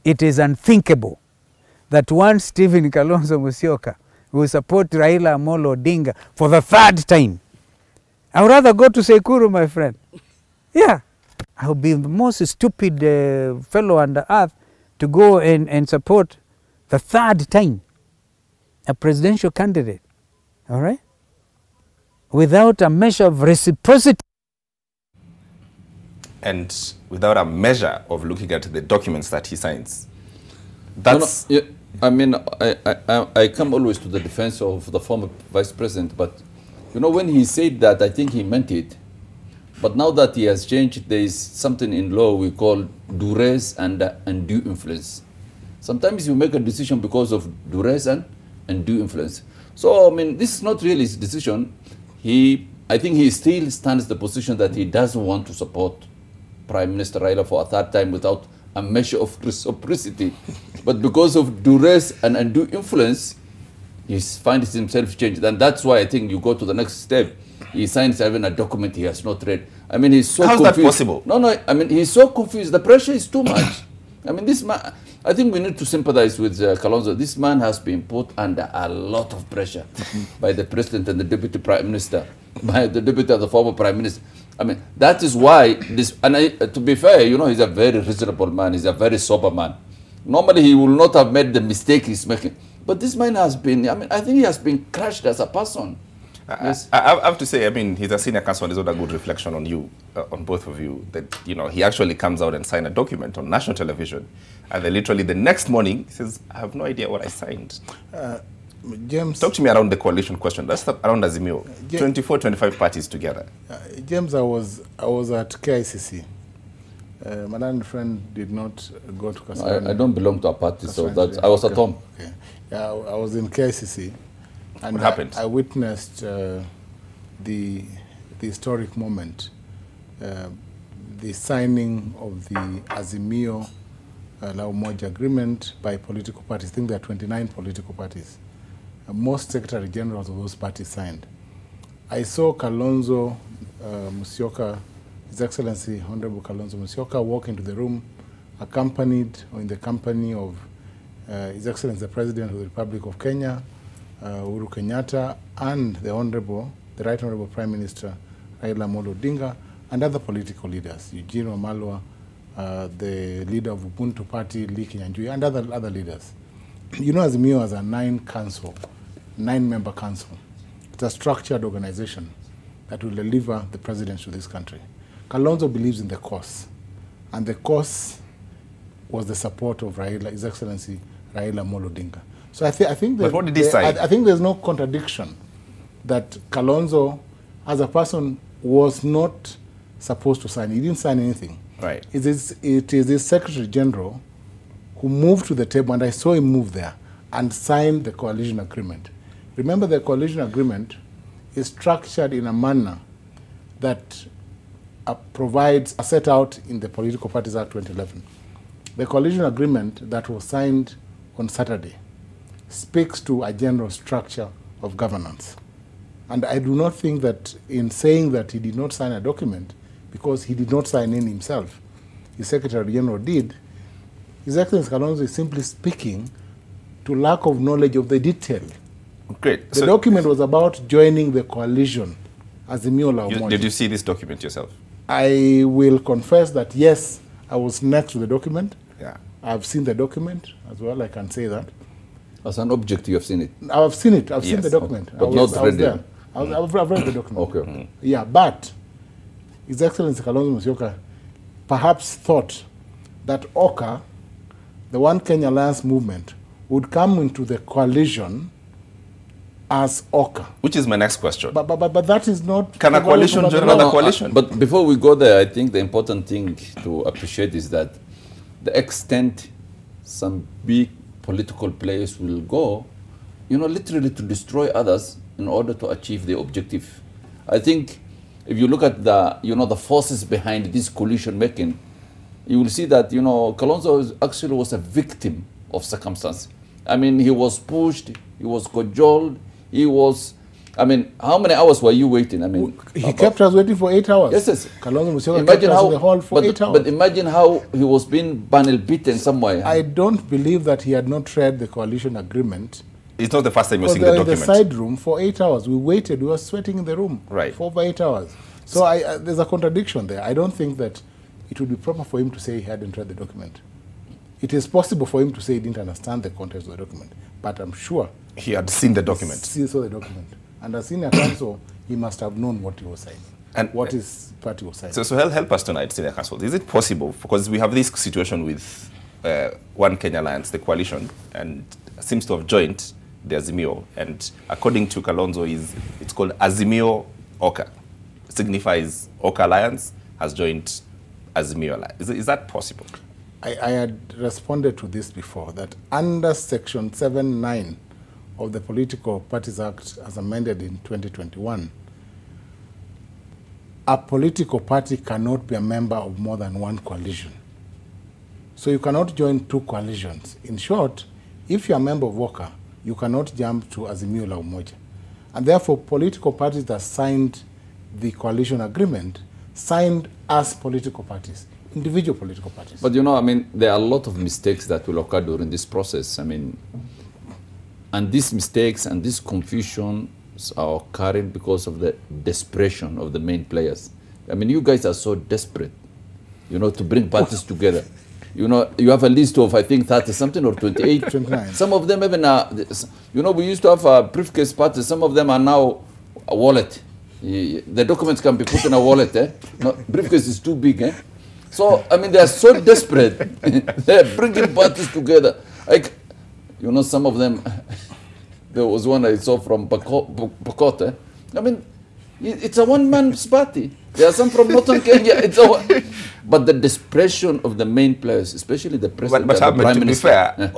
it is unthinkable that one Stephen Kalonzo Musyoka will support Raila Amolo Odinga for the third time. I would rather go to Sekuru, my friend. Yeah. I would be the most stupid fellow on the earth to go and support the third time a presidential candidate, all right, without a measure of reciprocity. And without a measure of looking at the documents that he signs. That's... No, no, yeah, I mean, I come always to the defense of the former vice president, but you know, when he said that, I think he meant it. But now that he has changed, there is something in law we call duress and undue influence. Sometimes you make a decision because of duress and undue influence. So, I mean, this is not really his decision. I think he still stands the position that he doesn't want to support Prime Minister Raila for a third time without a measure of reciprocity. But because of duress and undue influence, he finds himself changed. And that's why I think you go to the next step. He signs even a document he has not read. I mean, he's so confused. How's that possible? No, I mean, he's so confused. The pressure is too much. I mean, this man, I think we need to sympathize with Kalonzo. This man has been put under a lot of pressure by the president and the deputy prime minister, by the deputy of the former prime minister. I mean, that is why this, and to be fair, you know, he's a very reasonable man. He's a very sober man. Normally, he will not have made the mistake he's making. But this man has been, I mean, I think he has been crushed as a person. Yes. I have to say, I mean, he's a senior counsel, and it's not a good reflection on you, on both of you, that, you know, he actually comes out and signs a document on national television, and then literally the next morning, he says, I have no idea what I signed. James, talk to me around the coalition question. That's around Azimio. 24, 25 parties together. James, I was at KICC. My learned friend did not go to Kasarani. I don't belong to a party, so that I was at home. Okay. Yeah, I was in KICC. And what happened? I witnessed the historic moment, the signing of the Azimio La Umoja agreement by political parties. I think there are 29 political parties. Most secretary generals of those parties signed. I saw Kalonzo Musyoka, His Excellency Honorable Kalonzo Musyoka, walk into the room, accompanied or in the company of His Excellency the President of the Republic of Kenya, Uhuru Kenyatta, and the Right Honorable Prime Minister Raila Amolo Odinga, and other political leaders, Eugene Wamalwa, the leader of Ubuntu Party, Lee Kinyanjui, and other leaders. You know, Azimio has a nine-member council. It's a structured organization that will deliver the presidency to this country. Kalonzo believes in the cause, and the cause was the support of His Excellency Raila Amolo Odinga. So I think but what did he say? I think there's no contradiction that Kalonzo, as a person, was not supposed to sign. He didn't sign anything. Right. It is the Secretary General who moved to the table, and I saw him move there, and signed the coalition agreement. Remember, the coalition agreement is structured in a manner that provides a set out in the Political Parties Act 2011. The coalition agreement that was signed on Saturday speaks to a general structure of governance. And I do not think that in saying that he did not sign a document, because he did not sign in himself, his Secretary General did, His Excellency Kalonzo is simply speaking to lack of knowledge of the detail. Great. The document was about joining the coalition, Azimio La Umoja. Did you see this document yourself? I will confess that, yes, I was next to the document. Yeah. I've seen the document as well, I can say that. As an object, you have seen it? I've seen it. I've seen the document. But not read it? I've read the document. Okay. Mm-hmm. Yeah, but His Excellency Kalonzo Musyoka perhaps thought that OCA, the One Kenya Alliance movement, would come into the coalition as OCA. Which is my next question. But that is not... Can a coalition join another coalition? But before we go there, I think the important thing to appreciate is that the extent some big political players will go, you know, literally to destroy others in order to achieve the objective. I think if you look at the, you know, the forces behind this coalition making, you will see that, you know, Kalonzo actually was a victim of circumstance. I mean, he was pushed, he was cajoled, he was I mean, how many hours were you waiting? I mean, He kept us waiting for 8 hours. Yes, yes. Kalonzo Musyoka kept us in the hall for 8 hours. But imagine how he was being panel beaten somewhere. I don't believe that he had not read the coalition agreement. It's not the first time you're Because seeing they the were in document. the side room for 8 hours. We waited. We were sweating in the room Right. for over 8 hours. So there's a contradiction there. I don't think that it would be proper for him to say he hadn't read the document. It is possible for him to say he didn't understand the context of the document, but I'm sure He had seen the document. he saw the document. And as senior counsel, he must have known what he was saying, And- what his party was saying. So help us tonight, Senior Counsel. Is it possible, because we have this situation with One Kenya Alliance, the coalition, and seems to have joined the Azimio, and according to Kalonzo, it's called Azimio Oka. Signifies Oka Alliance has joined Azimio Alliance. Is that possible? I had responded to this before, that under Section 7(9) of the Political Parties Act as amended in 2021, a political party cannot be a member of more than one coalition. So you cannot join two coalitions. In short, if you're a member of WOKA, you cannot jump to Azimio la Umoja. And therefore, political parties that signed the coalition agreement signed as political parties, individual political parties. But you know, I mean, there are a lot of mistakes that will occur during this process. I mean, and these mistakes and this confusion are occurring because of the desperation of the main players. I mean, you guys are so desperate, you know, to bring parties together. You know, you have a list of, I think, 30-something or 28. 29. Some of them even are, you know, we used to have a briefcase parties. Some of them are now a wallet. The documents can be put in a wallet. No, briefcase is too big. So, I mean, they are so desperate. They're bringing parties together. Like, you know, some of them, there was one I saw from Pokot. I mean, it's a one-man's party. There are some from Northern Kenya. But the desperation of the main players, especially the president But and the prime to be minister. fair,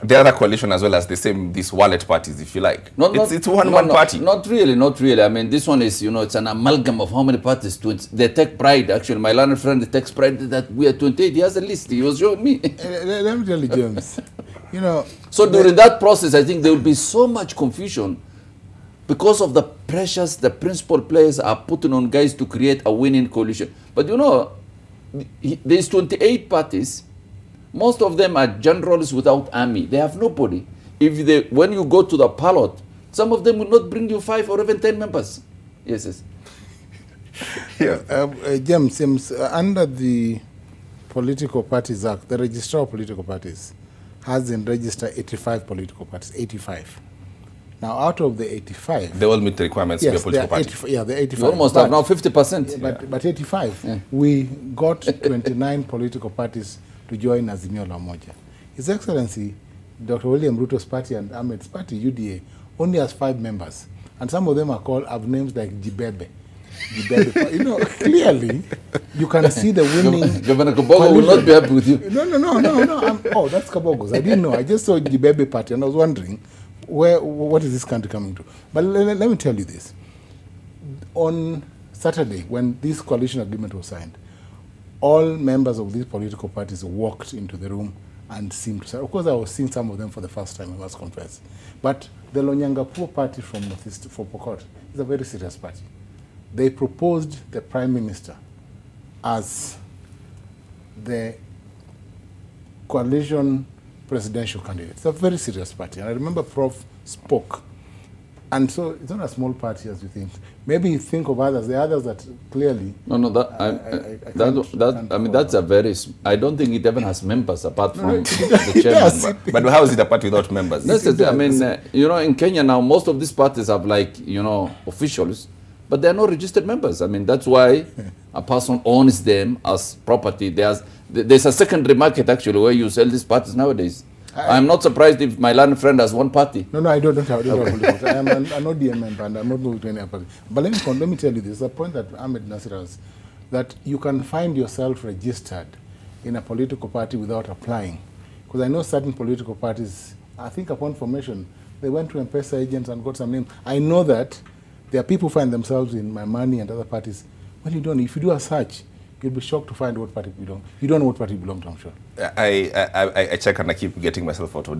the other coalition as well as these wallet parties, if you like. It's one party. Not really. I mean, this one is, you know, it's an amalgam of how many parties. They take pride, actually. My learned friend takes pride that we are 28. He has a list. He was showing me. Let me tell you, James, you know... So during that process, I think there will be so much confusion because of the pressures the principal players are putting on guys to create a winning coalition. But you know, there's 28 parties. Most of them are generals without army. They have nobody. When you go to the ballot, some of them will not bring you 5 or even 10 members. Yes. Yeah. James, under the Political Parties Act, the Registrar of Political Parties has in register 85 political parties, 85. Now, out of the 85... They all meet the requirements to be a yes, political party. 85, yeah, the 85. You almost have now 50%. But 85, we got 29 political parties to join Azimio la Umoja. His Excellency, Dr. William Ruto's party and Ahmed's party, UDA, only has 5 members. And some of them have names like Jibebe. You know, clearly, you can see the winning... Governor Kabogo will not be happy with you. No. That's Kabogo's. I didn't know. I just saw Jibebe party and I was wondering, what is this country coming to? But let me tell you this. On Saturday, when this coalition agreement was signed, all members of these political parties walked into the room and seemed to say, of course, I was seeing some of them for the first time, I must confess. But the Lonyangapuo party from Northeast, for Pokot, is a very serious party. They proposed the Prime Minister as the coalition presidential candidate. It's a very serious party. And I remember Prof spoke. And so it's not a small party as you think. Maybe you think of others. The others that clearly... No, that's a very... I don't think it even has members apart from the chairman. But how is it a party without members? I mean, you know, in Kenya now, most of these parties have like, you know, officials, but they are not registered members. I mean, that's why a person owns them as property. There's a secondary market, actually, where you sell these parties nowadays. I'm not surprised if my learned friend has one party. No, I don't have political. I'm an ODM member and I'm not going to any other party. But let me tell you this, the point that Ahmed Nasir has, that you can find yourself registered in a political party without applying. Because I know certain political parties, I think upon formation, they went to M-Pesa agents and got some names. I know that there are people who find themselves in My Money and other parties. Well, you don't. If you do a search, you'll be shocked to find what party you belong. You don't know what party you belong to, I'm sure. I check and I keep getting myself out of